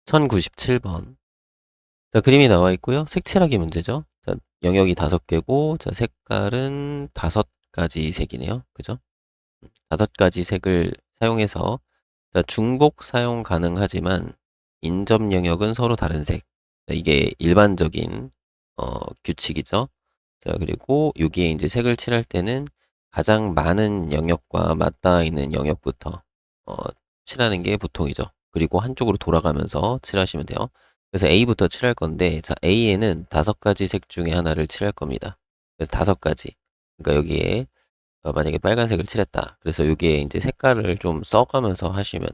1097번. 자, 그림이 나와 있고요. 색칠하기 문제죠. 자, 영역이 5개고, 자, 색깔은 5가지 색이네요. 그죠? 5가지 색을 사용해서, 자, 중복 사용 가능하지만, 인접 영역은 서로 다른 색. 자, 이게 일반적인, 규칙이죠. 자, 그리고 여기에 이제 색을 칠할 때는 가장 많은 영역과 맞닿아 있는 영역부터, 어, 칠하는 게 보통이죠. 그리고 한쪽으로 돌아가면서 칠하시면 돼요. 그래서 A부터 칠할 건데, 자, A에는 5가지 색 중에 하나를 칠할 겁니다. 그래서 5가지. 그러니까 여기에 만약에 빨간색을 칠했다. 그래서 여기에 이제 색깔을 좀 써가면서 하시면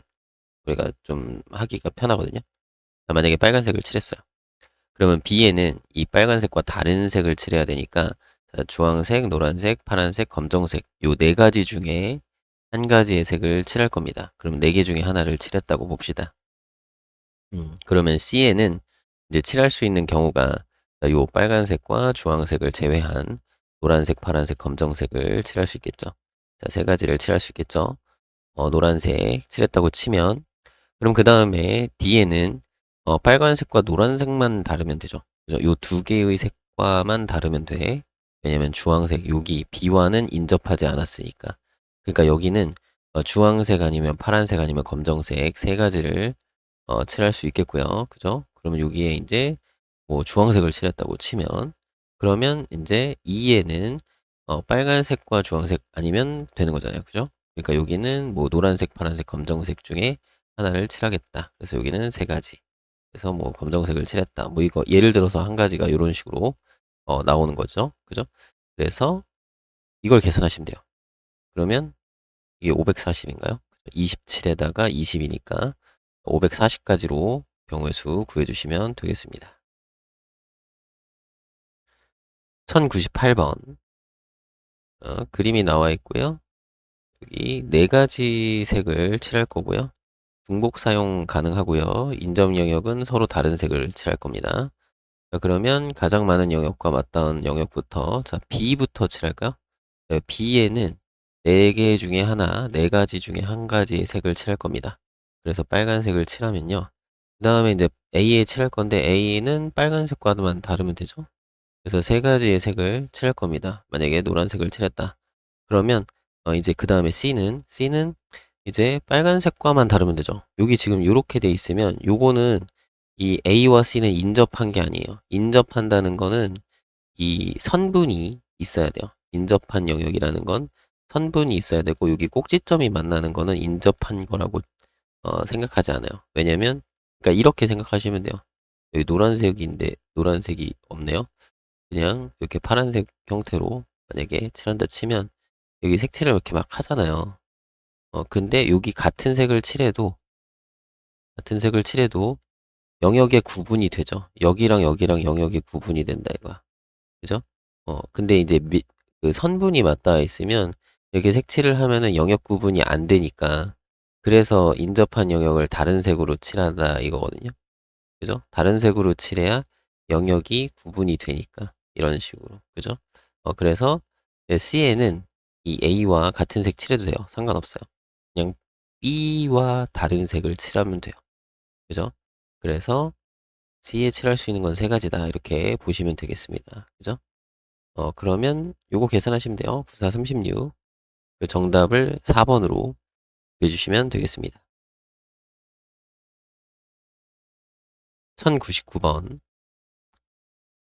우리가 좀 하기가 편하거든요. 자, 만약에 빨간색을 칠했어요. 그러면 B에는 이 빨간색과 다른 색을 칠해야 되니까 자, 주황색, 노란색, 파란색, 검정색 요 4가지 중에 한 가지의 색을 칠할 겁니다. 그럼 4개 중에 하나를 칠했다고 봅시다. 그러면 C에는 이제 칠할 수 있는 경우가 요 빨간색과 주황색을 제외한 노란색, 파란색, 검정색을 칠할 수 있겠죠. 자, 3가지를 칠할 수 있겠죠. 노란색 칠했다고 치면 그럼 그 다음에 D에는 빨간색과 노란색만 다르면 되죠. 그죠? 요 2개의 색과만 다르면 돼. 왜냐면 주황색 여기 B와는 인접하지 않았으니까. 그러니까 여기는 주황색 아니면 파란색 아니면 검정색 3가지를 칠할 수 있겠고요. 그죠? 그러면 여기에 이제 뭐 주황색을 칠했다고 치면 그러면 이제 E에는 빨간색과 주황색 아니면 되는 거잖아요. 그죠? 그러니까 여기는 뭐 노란색, 파란색, 검정색 중에 하나를 칠하겠다. 그래서 여기는 3가지. 그래서 뭐 검정색을 칠했다. 뭐 이거 예를 들어서 한 가지가 이런 식으로 나오는 거죠. 그죠? 그래서 이걸 계산하시면 돼요. 그러면 이게 540인가요? 27에다가 20이니까 540까지로 경우의 수 구해주시면 되겠습니다. 1098번 그림이 나와 있고요. 여기 4가지 색을 칠할 거고요. 중복 사용 가능하고요. 인접 영역은 서로 다른 색을 칠할 겁니다. 자, 그러면 가장 많은 영역과 맞닿은 영역부터 자, B부터 칠할까요? 네, B에는 4개 중에 하나, 4가지 중에 한 가지의 색을 칠할 겁니다. 그래서 빨간색을 칠하면요. 그 다음에 이제 A에 칠할 건데 A는 빨간색과만 다르면 되죠. 그래서 3가지의 색을 칠할 겁니다. 만약에 노란색을 칠했다. 그러면 이제 그 다음에 C는 이제 빨간색과만 다르면 되죠. 여기 지금 이렇게 돼 있으면 요거는 이 A와 C는 인접한 게 아니에요. 인접한다는 거는 이 선분이 있어야 돼요. 인접한 영역이라는 건 선분이 있어야 되고 여기 꼭지점이 만나는 거는 인접한 거라고 생각하지 않아요. 왜냐면 그러니까 이렇게 생각하시면 돼요. 여기 노란색인데 노란색이 없네요. 그냥 이렇게 파란색 형태로 만약에 칠한다 치면 여기 색칠을 이렇게 막 하잖아요. 근데 여기 같은 색을 칠해도 영역의 구분이 되죠. 여기랑 여기랑 영역의 구분이 된다 이거야. 그죠? 근데 이제 그 선분이 맞닿아 있으면 이렇게 색칠을 하면은 영역 구분이 안 되니까 그래서 인접한 영역을 다른 색으로 칠한다 이거거든요. 그죠? 다른 색으로 칠해야 영역이 구분이 되니까 이런 식으로. 그죠? 그래서 C에는 이 A와 같은 색 칠해도 돼요. 상관없어요. 그냥 B와 다른 색을 칠하면 돼요. 그죠? 그래서 C에 칠할 수 있는 건 3가지다. 이렇게 보시면 되겠습니다. 그죠? 그러면 요거 계산하시면 돼요. 94, 36. 그 정답을 4번으로 해주시면 되겠습니다. 1099번.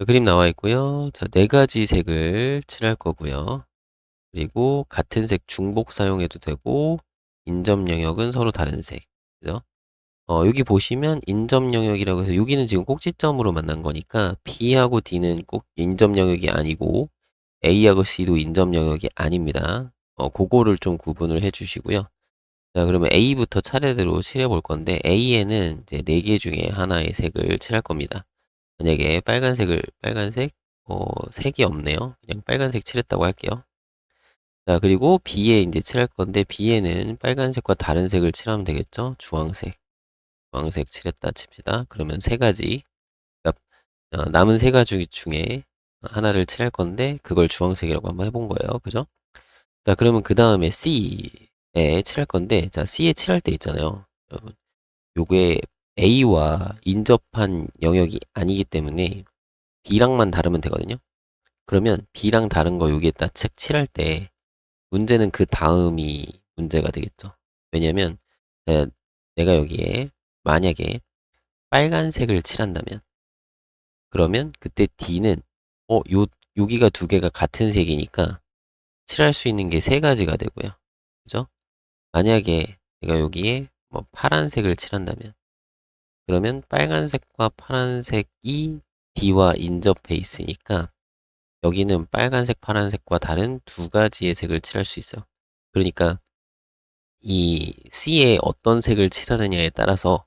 그림 나와 있고요. 자, 4가지 색을 칠할 거고요. 그리고 같은 색 중복 사용해도 되고 인접 영역은 서로 다른 색. 그죠? 여기 보시면 인접 영역이라고 해서 여기는 지금 꼭지점으로 만난 거니까 B하고 D는 꼭 인접 영역이 아니고 A하고 C도 인접 영역이 아닙니다. 그거를 좀 구분을 해 주시고요. 자, 그러면 A부터 차례대로 칠해 볼 건데 A에는 이제 4개 중에 하나의 색을 칠할 겁니다. 만약에 빨간색 3개 없네요. 그냥 빨간색 칠했다고 할게요. 자, 그리고 B에 이제 칠할 건데 B에는 빨간색과 다른 색을 칠하면 되겠죠? 주황색 칠했다 칩시다. 그러면 3가지. 그러니까 남은 3가지 중에 하나를 칠할 건데 그걸 주황색이라고 한번 해본 거예요. 그죠? 자, 그러면 그 다음에 C에 칠할 건데 자, C에 칠할 때 있잖아요. 여러분. 요게 A와 인접한 영역이 아니기 때문에 B랑만 다르면 되거든요. 그러면 B랑 다른 거 여기에다 책 칠할 때 문제는 그 다음이 문제가 되겠죠. 왜냐면 내가 여기에 만약에 빨간색을 칠한다면 그러면 그때 D는 여기가 두 개가 같은 색이니까 칠할 수 있는 게 세 가지가 되고요. 그죠? 만약에 내가 여기에 뭐 파란색을 칠한다면 그러면 빨간색과 파란색이 D와 인접해 있으니까 여기는 빨간색, 파란색과 다른 두 가지의 색을 칠할 수 있어요. 그러니까 이 C에 어떤 색을 칠하느냐에 따라서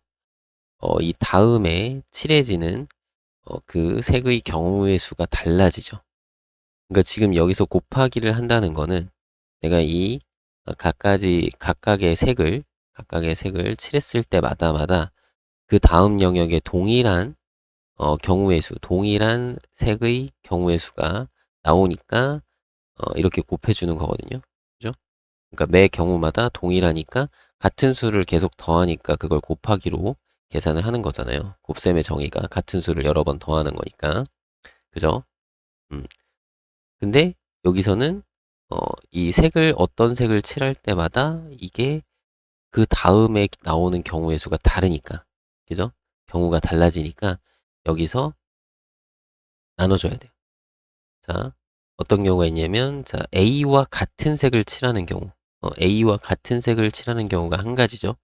이 다음에 칠해지는 그 색의 경우의 수가 달라지죠. 그러니까 지금 여기서 곱하기를 한다는 거는 내가 이 각각의 색을 칠했을 때마다 그 다음 영역에 동일한 경우의 수, 동일한 색의 경우의 수가 나오니까 이렇게 곱해주는 거거든요. 그죠? 그러니까 매 경우마다 동일하니까 같은 수를 계속 더하니까 그걸 곱하기로 계산을 하는 거잖아요. 곱셈의 정의가 같은 수를 여러 번 더하는 거니까. 그죠? 음. 근데 여기서는 이 색을 어떤 색을 칠할 때마다 이게 그 다음에 나오는 경우의 수가 다르니까. 그죠? 경우가 달라지니까 여기서 나눠줘야 돼요. 자, 어떤 경우가 있냐면, 자, A와 같은 색을 칠하는 경우. A와 같은 색을 칠하는 경우가 한 가지죠.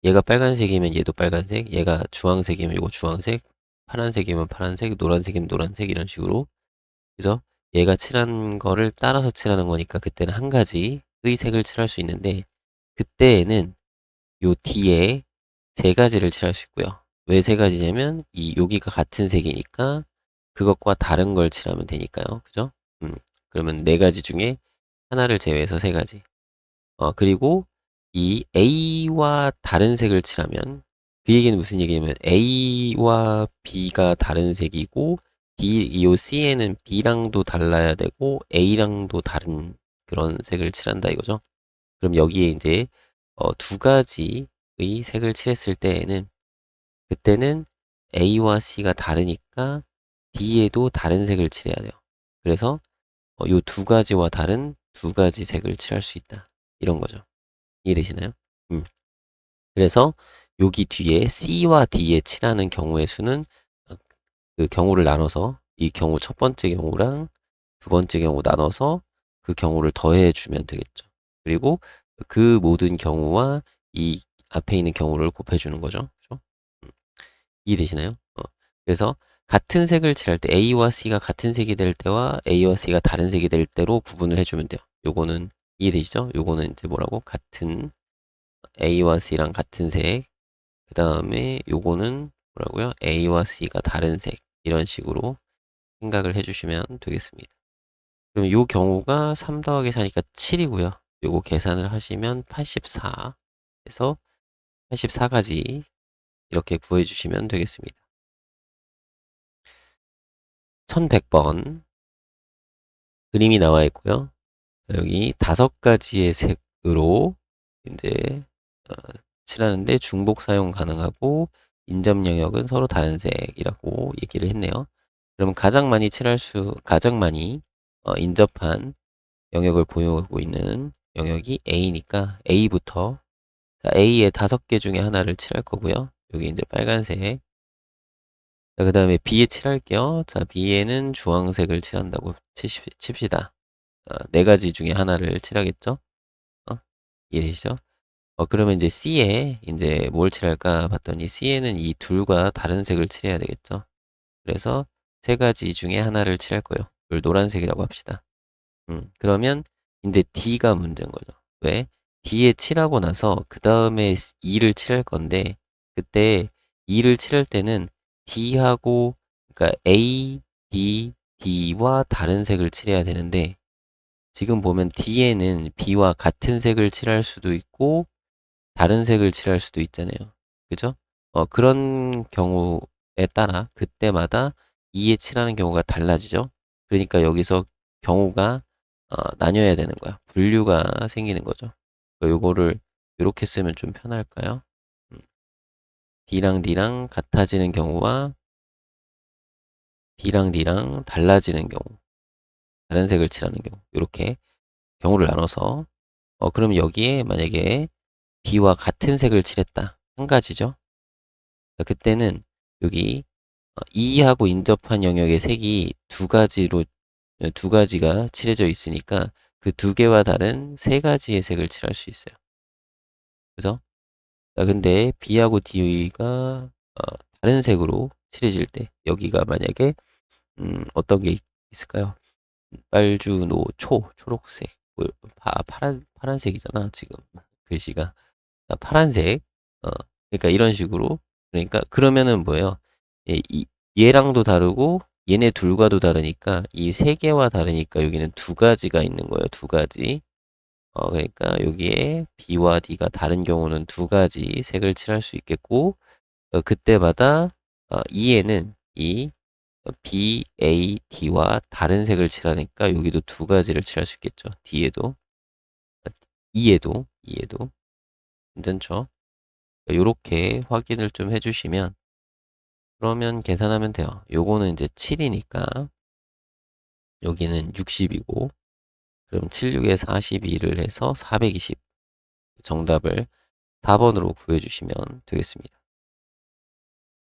얘가 빨간색이면 얘도 빨간색, 얘가 주황색이면 이거 주황색, 파란색이면 파란색, 노란색이면 노란색 이런 식으로. 그죠? 얘가 칠한 거를 따라서 칠하는 거니까 그때는 한 가지의 색을 칠할 수 있는데 그때에는 요 뒤에 세 가지를 칠할 수 있고요. 왜 세 가지냐면 여기가 같은 색이니까 그것과 다른 걸 칠하면 되니까요. 그죠? 그러면 네 가지 중에 하나를 제외해서 세 가지. 그리고 이 A와 다른 색을 칠하면 그 얘기는 무슨 얘기냐면 A와 B가 다른 색이고 이 C에는 B랑도 달라야 되고 A랑도 다른 그런 색을 칠한다 이거죠. 그럼 여기에 이제 두 가지의 색을 칠했을 때에는 그때는 A와 C가 다르니까 D에도 다른 색을 칠해야 돼요. 그래서 이 두 가지와 다른 두 가지 색을 칠할 수 있다. 이런 거죠. 이해되시나요? 음. 그래서 여기 뒤에 C와 D에 칠하는 경우의 수는 어, 그 경우를 나눠서 이 경우 첫 번째 경우랑 두 번째 경우 나눠서 그 경우를 더해 주면 되겠죠. 그리고 그 모든 경우와 이 앞에 있는 경우를 곱해 주는 거죠. 그렇죠? 음, 이해되시나요? 그래서 같은 색을 칠할 때 A와 C가 같은 색이 될 때와 A와 C가 다른 색이 될 때로 구분을 해주면 돼요. 요거는 이해되시죠? 요거는 이제 뭐라고? 같은 A와 C랑 같은 색. 그 다음에 요거는 뭐라고요? A와 C가 다른 색. 이런 식으로 생각을 해주시면 되겠습니다. 그럼 요 경우가 3 더하기 4니까 7이고요. 요거 계산을 하시면 84. 해서 84가지 이렇게 구해주시면 되겠습니다. 1100번 그림이 나와 있고요. 여기 5가지의 색으로 이제 어, 칠하는데 중복 사용 가능하고 인접 영역은 서로 다른 색이라고 얘기를 했네요. 그러면 가장 많이 인접한 영역을 보유하고 있는 영역이 A니까 A부터 A의 5개 중에 하나를 칠할 거고요. 여기 이제 빨간색. 자, 그 다음에 B에 칠할게요. 자, B에는 주황색을 칠한다고 칩시다. 네 가지 중에 하나를 칠하겠죠? 어? 이해되시죠? 그러면 이제 C에 이제 뭘 칠할까 봤더니 C에는 이 둘과 다른 색을 칠해야 되겠죠? 그래서 세 가지 중에 하나를 칠할 거예요. 이걸 노란색이라고 합시다. 그러면 이제 D가 문제인 거죠. 왜? D에 칠하고 나서 그 다음에 E를 칠할 건데 그때 E를 칠할 때는 D하고 그러니까 A, B, D와 다른 색을 칠해야 되는데 지금 보면 D에는 B와 같은 색을 칠할 수도 있고 다른 색을 칠할 수도 있잖아요. 그죠? 그런 경우에 따라 그때마다 E에 칠하는 경우가 달라지죠. 그러니까 여기서 경우가 나뉘어야 되는 거야. 분류가 생기는 거죠. 요거를 이렇게 쓰면 좀 편할까요? 음, B랑 D랑 같아지는 경우와 B랑 D랑 달라지는 경우, 다른 색을 칠하는 경우, 이렇게 경우를 나눠서 그럼 여기에 만약에 B와 같은 색을 칠했다. 한 가지죠. 그때는 여기 E하고 인접한 영역의 색이 두 가지가 칠해져 있으니까 그 두 개와 다른 세 가지의 색을 칠할 수 있어요. 그죠? 자, 근데 B하고 D가 다른 색으로 칠해질 때 여기가 만약에 어떤 게 있을까요? 빨주, 노, 초록색, 파란색이잖아 지금 글씨가. 파란색. 그러니까 이런 식으로. 그러니까 그러면은 뭐예요? 예, 얘랑도 다르고 얘네 둘과도 다르니까 이 세 개와 다르니까 여기는 두 가지가 있는 거예요. 두 가지. 그러니까 여기에 B와 D가 다른 경우는 두 가지 색을 칠할 수 있겠고 그때마다 E에는 이 B, A, D와 다른 색을 칠하니까 여기도 두 가지를 칠할 수 있겠죠. D에도, E에도 괜찮죠? 요렇게 확인을 좀 해주시면 그러면 계산하면 돼요. 요거는 이제 7이니까 여기는 60이고 그럼 7, 6에 42를 해서 420 정답을 4번으로 구해주시면 되겠습니다.